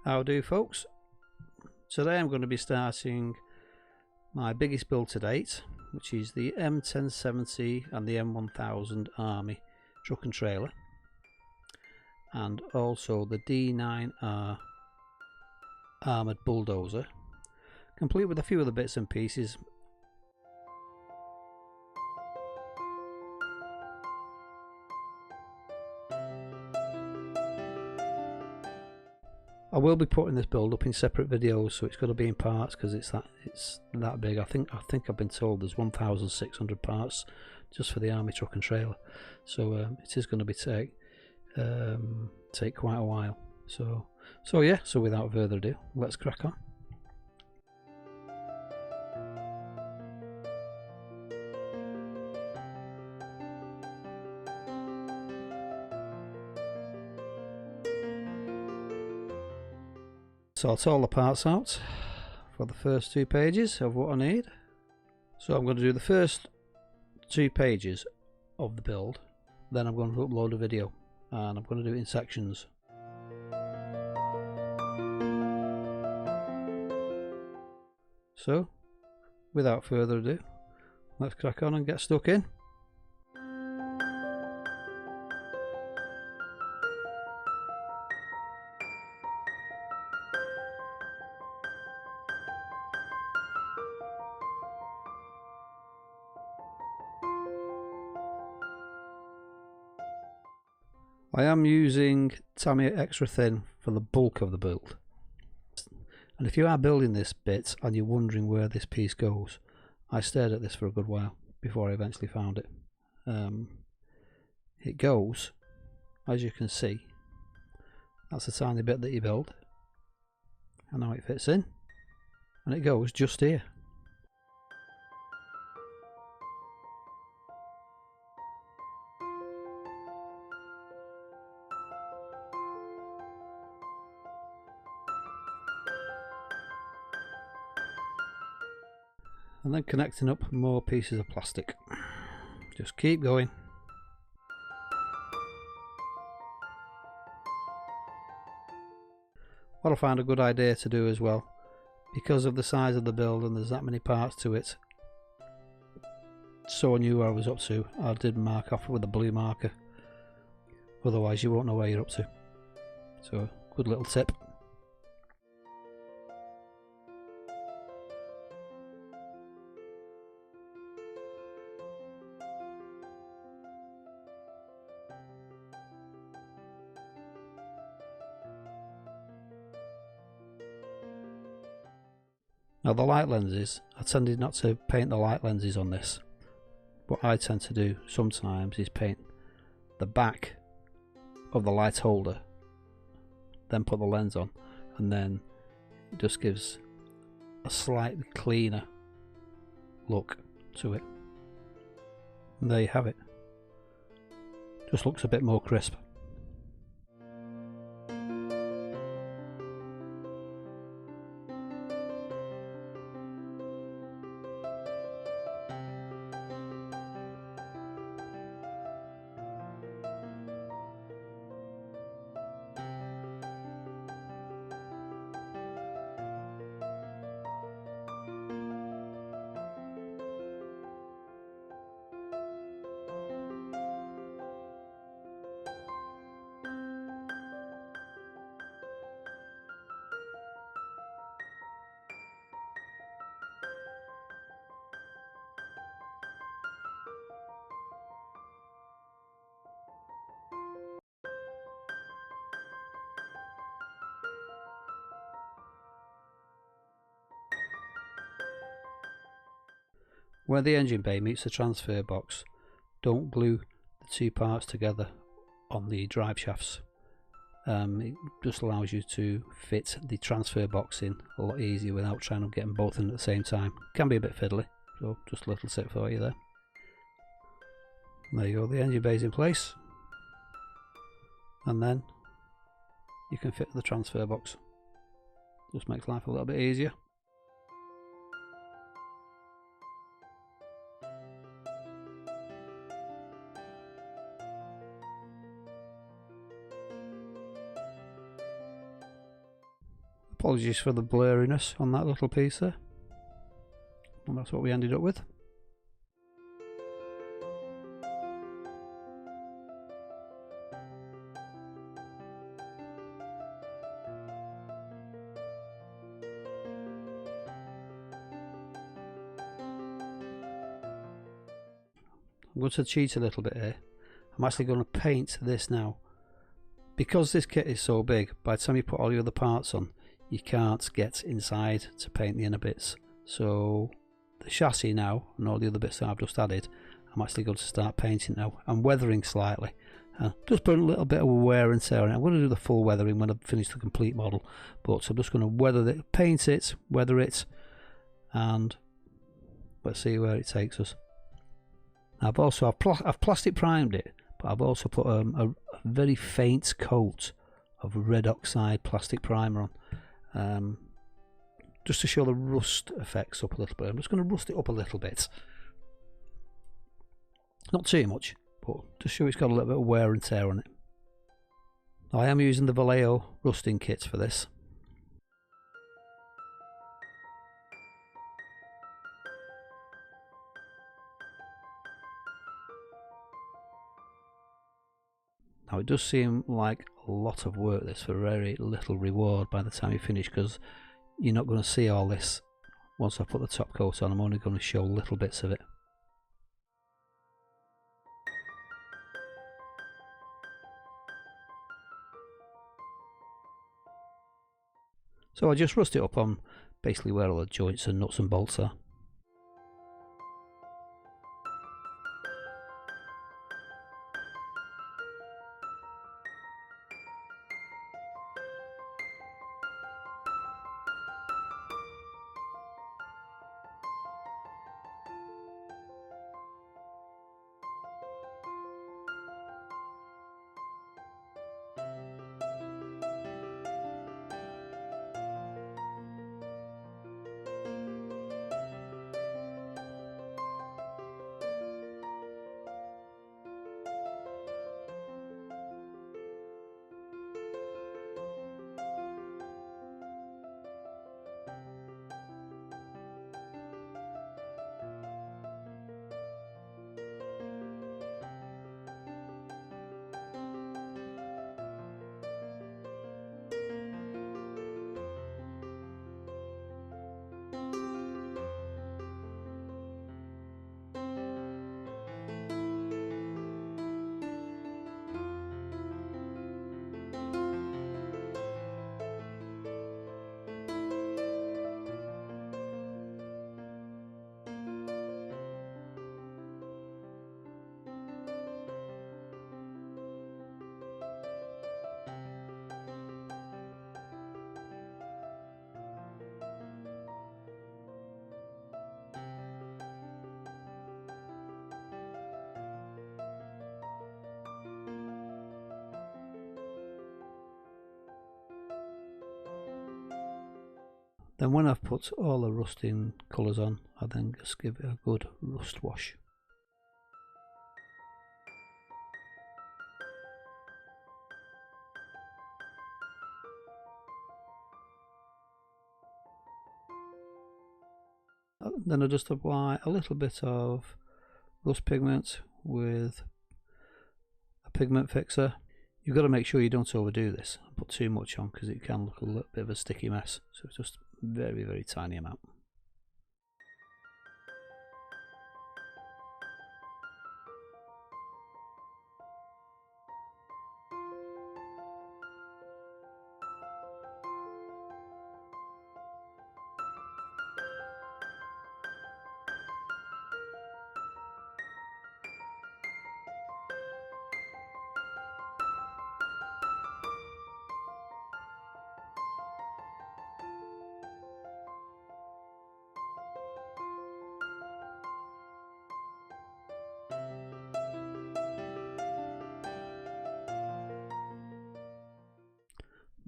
How do, folks? Today I'm going to be starting my biggest build to date, which is the M1070 and the M1000 Army truck and trailer, and also the D9R armoured bulldozer, complete with a few other bits and pieces. I will be putting this build up in separate videos, so it's going to be in parts because it's that big. I think I've been told there's 1,600 parts just for the army truck and trailer, so it is going to be take quite a while. So without further ado, let's crack on. Sort all the parts out for the first 2 pages of what I need. So I'm going to do the first 2 pages of the build, then I'm going to upload a video and I'm going to do it in sections. So without further ado, let's crack on and get stuck in. I am using Tamiya Extra Thin for the bulk of the build, and if you are building this bit and you're wondering where this piece goes, I stared at this for a good while before I eventually found it. It goes, as you can see, that's a tiny bit that you build, and now it fits in, and it goes just here. And then connecting up more pieces of plastic. Just keep going. What I found a good idea to do as well, because of the size of the build and there's that many parts to it, so I knew where I was up to, I did mark off with a blue marker, otherwise you won't know where you're up to. So good little tip. Now the light lenses, I tended not to paint the light lenses on this. What I tend to do sometimes is paint the back of the light holder, then put the lens on, and then it just gives a slightly cleaner look to it. And there you have it. Just looks a bit more crisp. Where the engine bay meets the transfer box, don't glue the 2 parts together on the drive shafts. It just allows you to fit the transfer box in a lot easier without trying to get them both in at the same time. Can be a bit fiddly, so just a little tip for you there. There you go, the engine bay's in place, and then you can fit the transfer box. Just makes life a little bit easier. Apologies for the blurriness on that little piece there. And that's what we ended up with. I'm going to cheat a little bit here. I'm actually going to paint this now. Because this kit is so big, by the time you put all the other parts on, you can't get inside to paint the inner bits. So the chassis now, and all the other bits that I've just added, I'm actually going to start painting now. I'm weathering slightly. Just put a little bit of wear and tear on it. I'm going to do the full weathering when I've finished the complete model. But I'm just going to weather it, paint it, weather it, and let's see where it takes us. I've plastic primed it, but I've also put a very faint coat of red oxide plastic primer on, just to show the rust effects up a little bit. I'm just going to rust it up a little bit, not too much, but to show it's got a little bit of wear and tear on it. I am using the Vallejo rusting kit for this. Now it does seem like a lot of work this for very little reward by the time you finish, because you're not going to see all this once I put the top coat on. I'm only going to show little bits of it. So I just rust it up on basically where all the joints and nuts and bolts are. Then when I've put all the rusting colours on, I then just give it a good rust wash. Then I just apply a little bit of rust pigment with a pigment fixer. You've got to make sure you don't overdo this and put too much on, because it can look a little bit of a sticky mess. So it's just very, very tiny amount.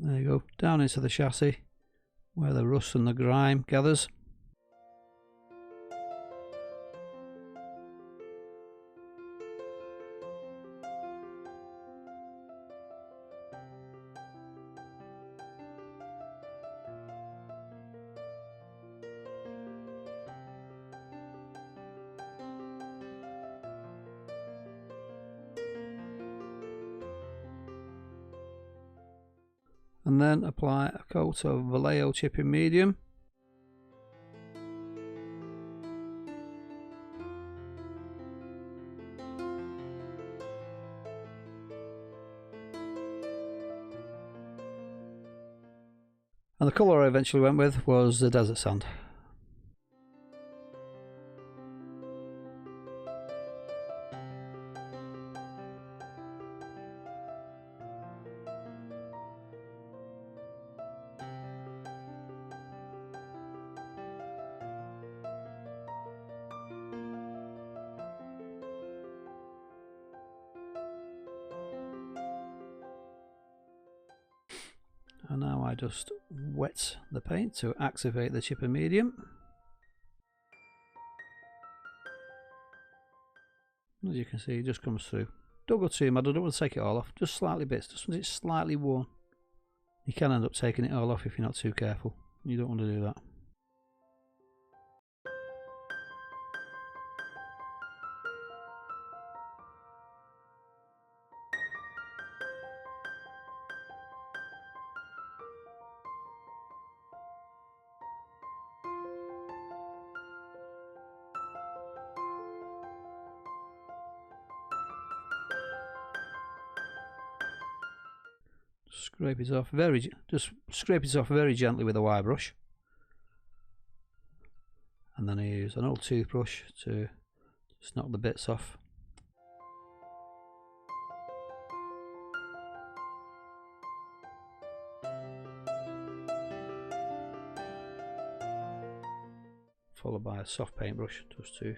There you go, down into the chassis where the rust and the grime gathers. and then apply a coat of Vallejo chipping medium. And the colour I eventually went with was the desert sand. And now I just wet the paint to activate the chipper medium. As you can see, it just comes through. Don't go too mad, I don't want to take it all off, just slightly bits, just when it's slightly worn. You can end up taking it all off if you're not too careful. You don't want to do that. Scrape it off very gently with a wire brush, and then I use an old toothbrush to just knock the bits off. Followed by a soft paintbrush just to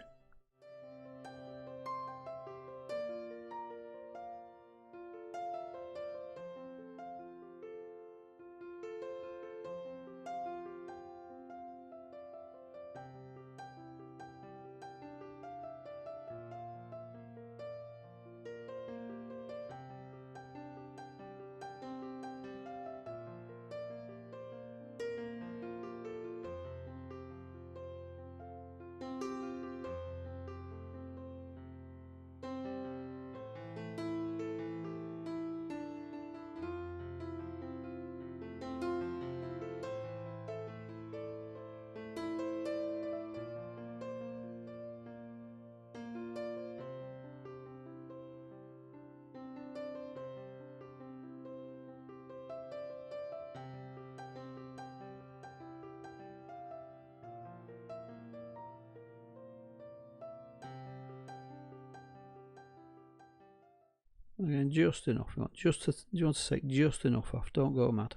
again, just enough. You want to take just enough off. Don't go mad.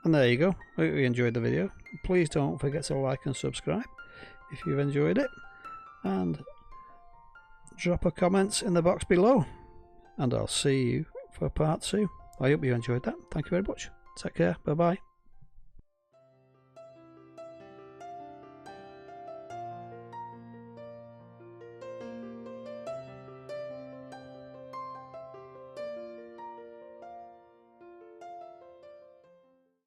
And there you go. I hope you enjoyed the video. Please don't forget to like and subscribe if you've enjoyed it, and drop a comment in the box below, and I'll see you for part 2. I hope you enjoyed that. Thank you very much. Take care. Bye bye.